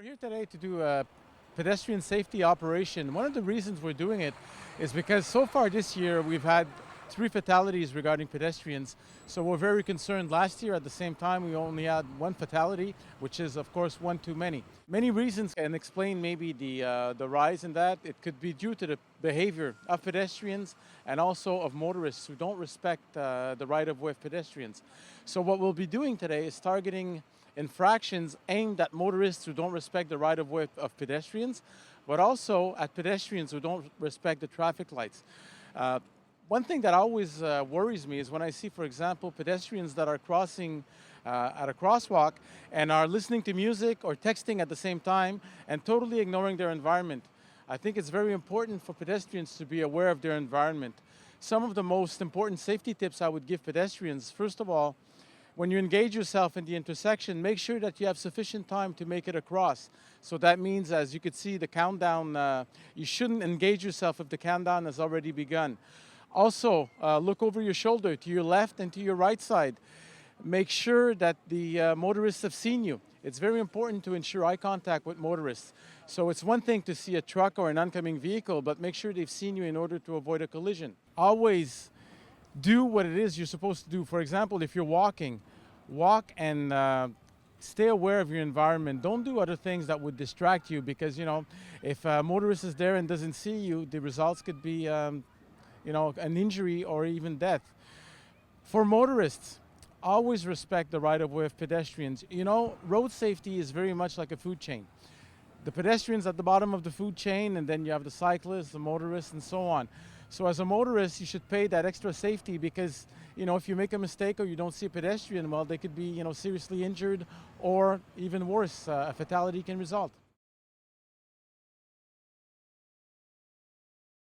We're here today to do a pedestrian safety operation. One of the reasons we're doing it is because so far this year we've had 3 fatalities regarding pedestrians. So we're very concerned. Last year at the same time we only had 1 fatality, which is of course one too many. Many reasons can explain maybe the rise in that. It could be due to the behavior of pedestrians and also of motorists who don't respect the right-of-way of pedestrians. So what we'll be doing today is targeting infractions aimed at motorists who don't respect the right-of-way of pedestrians, but also at pedestrians who don't respect the traffic lights. One thing that always worries me is when I see, for example, pedestrians that are crossing at a crosswalk and are listening to music or texting at the same time and totally ignoring their environment. I think it's very important for pedestrians to be aware of their environment. Some of the most important safety tips I would give pedestrians, first of all, when you engage yourself in the intersection, make sure that you have sufficient time to make it across. So that means, as you could see, the countdown, you shouldn't engage yourself if the countdown has already begun. Also, look over your shoulder to your left and to your right side. Make sure that the motorists have seen you. It's very important to ensure eye contact with motorists. So it's one thing to see a truck or an oncoming vehicle, but make sure they've seen you in order to avoid a collision. Always do what it is you're supposed to do. For example, if you're walking, walk and stay aware of your environment. Don't do other things that would distract you because, if a motorist is there and doesn't see you, the results could be, an injury or even death. For motorists, always respect the right-of-way of pedestrians. Road safety is very much like a food chain. The pedestrians at the bottom of the food chain, and then you have the cyclists, the motorists, and so on. So as a motorist, you should pay that extra safety because, if you make a mistake or you don't see a pedestrian, well, they could be, seriously injured or even worse, a fatality can result.